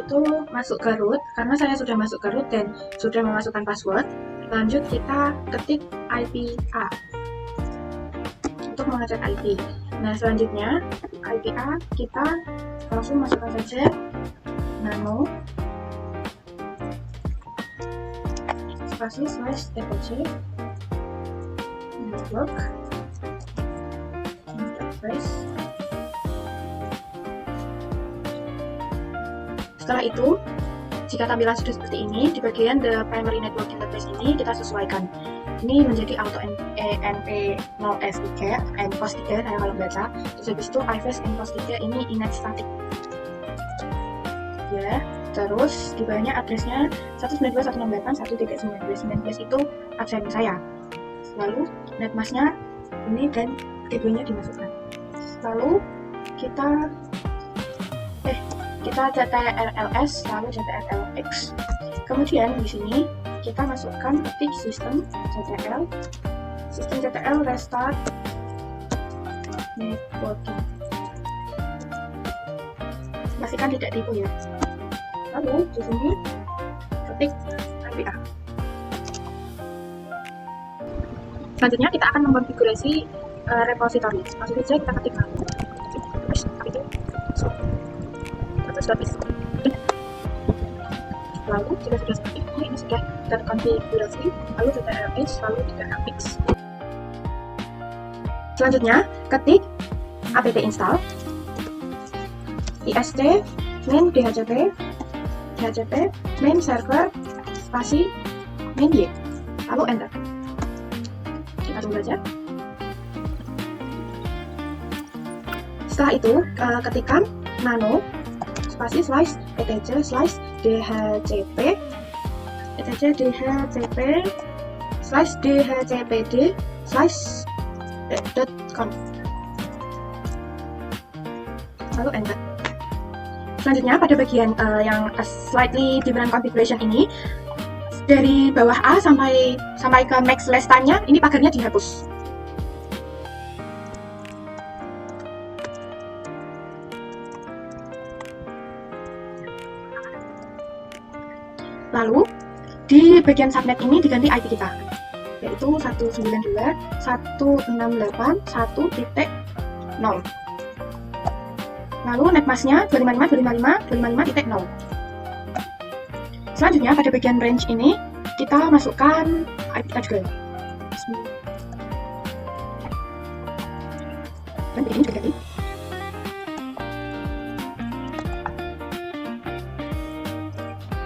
itu masuk ke root. Karena saya sudah masuk ke root dan sudah memasukkan password, lanjut kita ketik IP A untuk mengecek IP. Nah, selanjutnya IP A kita langsung masukkan saja nano spasi / etc network interface. Setelah itu, jika tampilan sudah seperti ini, di bagian the primary network interface ini kita sesuaikan. Ini menjadi auto enp0s3 enpos 3 saya kalau baca. Terus habis itu ifs enpos 3 ini inet static. Ya, terus di bawahnya addressnya 192.168.1.19 itu absen saya. Lalu netmasknya ini dan keduanya dimasukkan. Lalu kita ctrls lalu ctrlx. Kemudian di sini kita masukkan ketik sistem ctrl restart networking. Pastikan tidak tipu ya. Lalu di sini ketik IP A. Selanjutnya kita akan mengkonfigurasi repository. Langsung saja kita ketik lalu jika sudah seperti ini sudah terkonfigurasi, lalu ctrls lalu ctrlx. Selanjutnya ketik apt install ist main dhcp main server spasi main y, lalu enter. Kita tunggu saja. Setelah itu ketikkan nano spasi / etc /dhcp etc dhcp /dhcpd /.conf, lalu enter. Selanjutnya pada bagian yang slightly different configuration ini, dari bawah A sampai ke max last time-nya ini pagarnya dihapus. Lalu di bagian subnet ini diganti IP kita, yaitu 192.168.1.0. Lalu netmasknya 255.255.255.0. Selanjutnya pada bagian range ini kita masukkan IP kita juga. Dan ini juga ganti.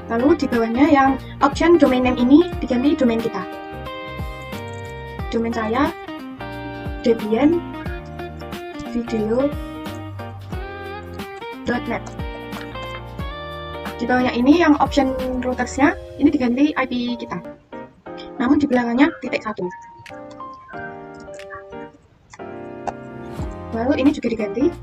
Lalu di bawahnya yang option domain name ini diganti domain kita. Domain saya Debian video.net. Di bawahnya ini yang option routersnya ini diganti IP kita. Namun di belakangnya .1. Lalu ini juga diganti.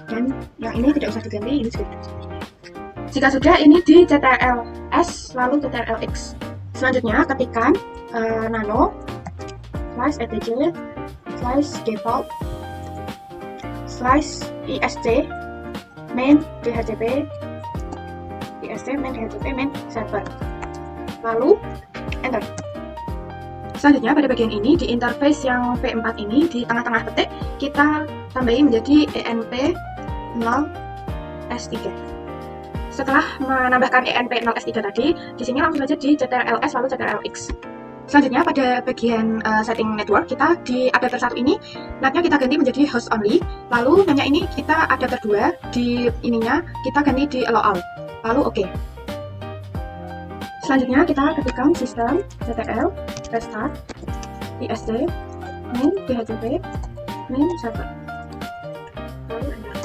Dan yang ini tidak usah diganti, ini juga tidak usah. Jika sudah, ini di ctrls lalu ctrlx. Selanjutnya ketikkan nano /etc /default /ist main dhcp main server, lalu enter. Selanjutnya pada bagian ini di interface yang V4 ini di tengah-tengah petik kita tambahin menjadi enp0s3. Setelah menambahkan enp0s3 tadi, di sini langsung saja di ctrls lalu ctrlx. Selanjutnya pada bagian setting network kita di adapter 1 ini netnya kita ganti menjadi host only, lalu netnya ini kita adapter 2 di ininya kita ganti di allow all, lalu oke. Selanjutnya kita ketikkan sistem ctrl restart ist main dhcp main server, lalu enter.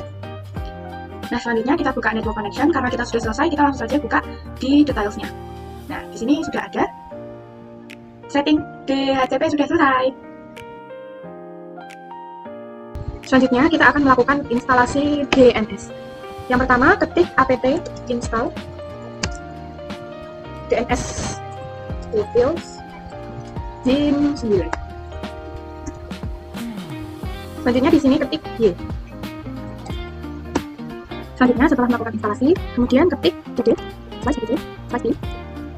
Nah, selanjutnya kita buka network connection. Karena kita sudah selesai, kita langsung saja buka di detailsnya. Nah, di sini sudah ada setting DHCP sudah selesai. Selanjutnya kita akan melakukan instalasi DNS. Yang pertama ketik apt install DNS utils zim 9. Selanjutnya di sini ketik Y. Selanjutnya setelah melakukan instalasi, kemudian ketik cd slash cd slash d,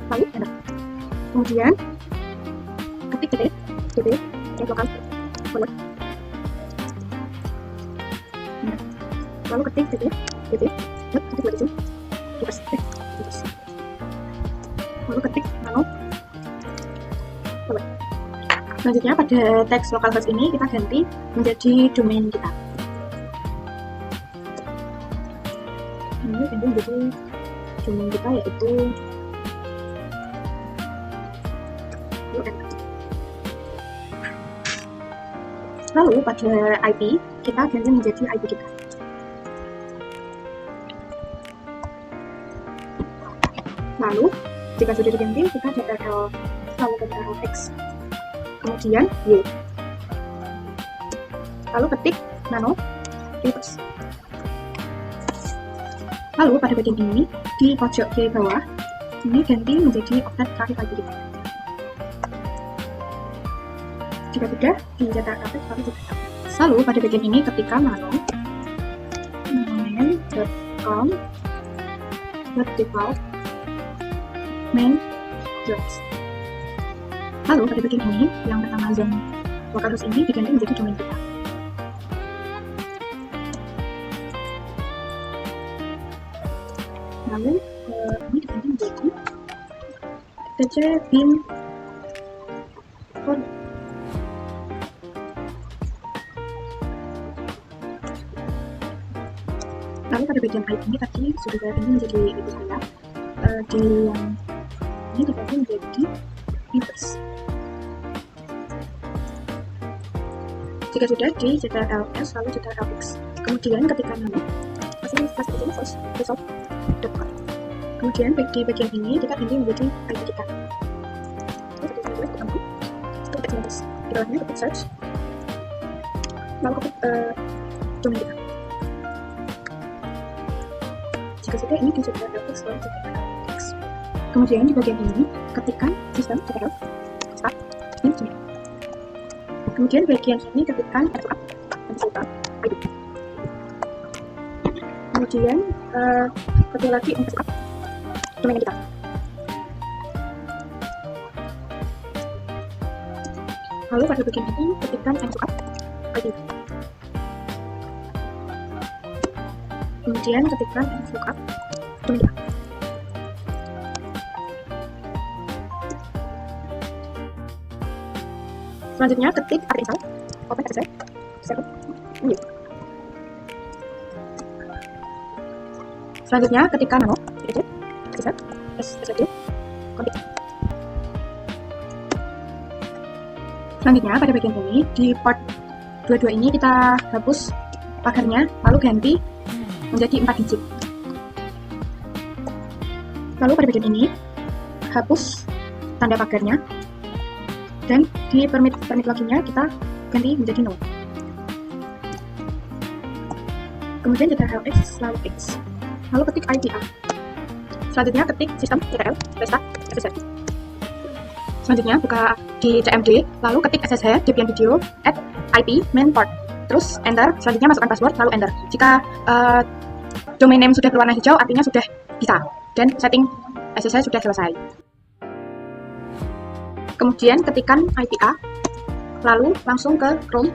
lalu enter. Kemudian ketik cd lokal folder, lalu ketik cd ketik lagi zoom reverse, lalu ketik nano. Selanjutnya pada teks localhost ini kita ganti menjadi domain kita. Ini ganti menjadi domain kita yaitu lalu pada IP kita ganti menjadi IP kita. Lalu jika sudah diganti kita Ctrl lalu Ctrl X kemudian Y, lalu ketik nano reverse. Lalu pada bagian ini di pojok kiri bawah ini ganti menjadi objek terakhir IP kita. Jika sudah dicetak grafik lalu dicetak. Lalu pada bagian ini ketika main.com default main jobs. Lalu pada bagian ini yang pertama zone localhost ini diganti menjadi domain kita. Lalu ini diganti menjadi tc bin for. Lalu pada bagian IP ini tadi sudah saya ganti menjadi itu saya. Di yang ini diganti menjadi reverse. Jika sudah di Ctrl+S lalu Ctrl+X. Kemudian ketika nano masih resolve.com. Kemudian di bagian ini kita ganti menjadi IP kita. Seperti saya ketemu. Untuk text di bawahnya ketik search. Lalu ketik domain kita. Jika sudah ini di Ctrl+X lalu Ctrl+X. Kemudian di bagian ini ketikkan sistem Ctrl start ini. Kemudian bagian ini ketikkan ID. Kemudian ketik lagi untuk domain kita. Lalu pada bagian ini ketikkan ID. Kemudian ketikkan lookup domain kita. Selanjutnya ketik install open SSH server new. Selanjutnya ketikkan nano SSH config. Selanjutnya pada bagian ini di port 22 ini kita hapus pagarnya lalu ganti menjadi 4 digit. Lalu pada bagian ini hapus tanda pagarnya dan di permit loginnya kita ganti menjadi no. Kemudian Ctrl X lalu X. Lalu ketik IPA. Selanjutnya ketik sistem Ctrl restart SSH. Selanjutnya buka di CMD lalu ketik SSH Debian Video at IP main port. Terus enter. Selanjutnya masukkan password lalu enter. Jika domain name sudah berwarna hijau artinya sudah bisa dan setting SSH sudah selesai. Kemudian ketikkan IPA, lalu langsung ke Chrome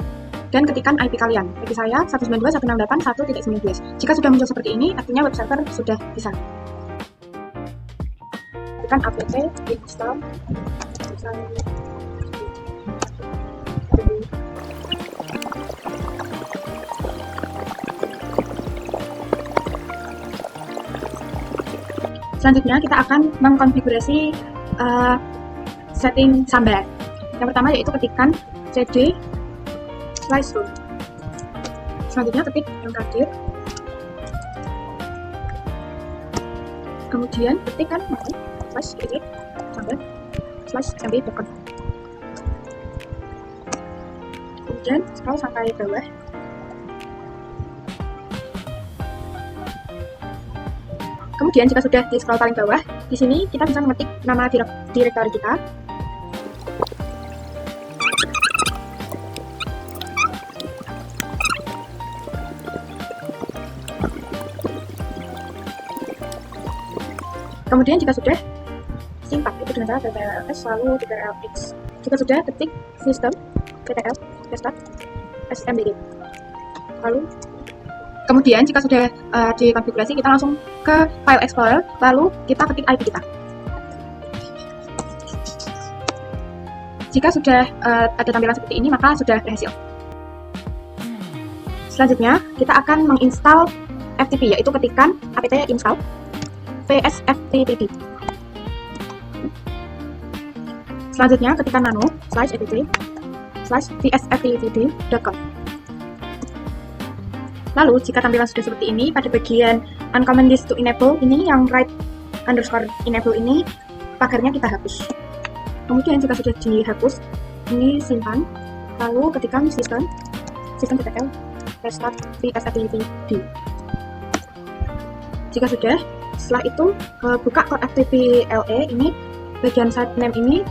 dan ketikkan IP kalian. IP saya 192.168.1.19. Jika sudah muncul seperti ini, artinya web server sudah bisa. Ketikkan apt install. Selanjutnya kita akan mengkonfigurasi setting sambar. Yang pertama yaitu ketikkan cd /root. Selanjutnya ketik mkdir. Kemudian ketikkan /cd sambar/smb.com. Kemudian scroll sampai bawah. Kemudian jika sudah di scroll paling bawah, di sini kita bisa mengetik nama direktori kita. Kemudian jika sudah, simpan itu dengan cara TTLS lalu TTLX. Jika sudah, ketik sistem TTL restart SMBD. Lalu kemudian jika sudah dikonfigurasi, kita langsung ke File Explorer, lalu kita ketik IP kita. Jika sudah ada tampilan seperti ini, maka sudah berhasil. Selanjutnya, kita akan menginstal FTP, yaitu ketikkan apt install psftpd. Selanjutnya, ketikkan nano /apt/psftpd.com. Lalu, jika tampilan sudah seperti ini, pada bagian uncommon this to enable ini, yang right_enable ini, pagarnya kita hapus. Kemudian jika sudah dihapus, ini simpan, lalu ketikkan sistem TTL restart psftpd. Jika sudah, setelah itu buka core FTPLE, ini bagian site name ini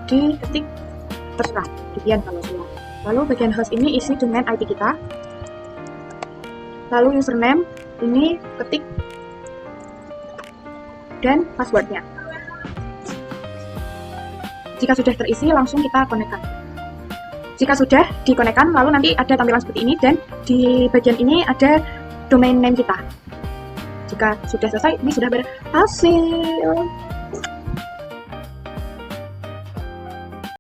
diketik terserah, dian kalau semua. Lalu bagian host ini isi dengan IP kita. Lalu username ini ketik dan passwordnya. Jika sudah terisi, langsung kita konekkan. Jika sudah dikonekkan, lalu nanti ada tampilan seperti ini, dan di bagian ini ada domain name kita. Jika sudah selesai, ini sudah berhasil.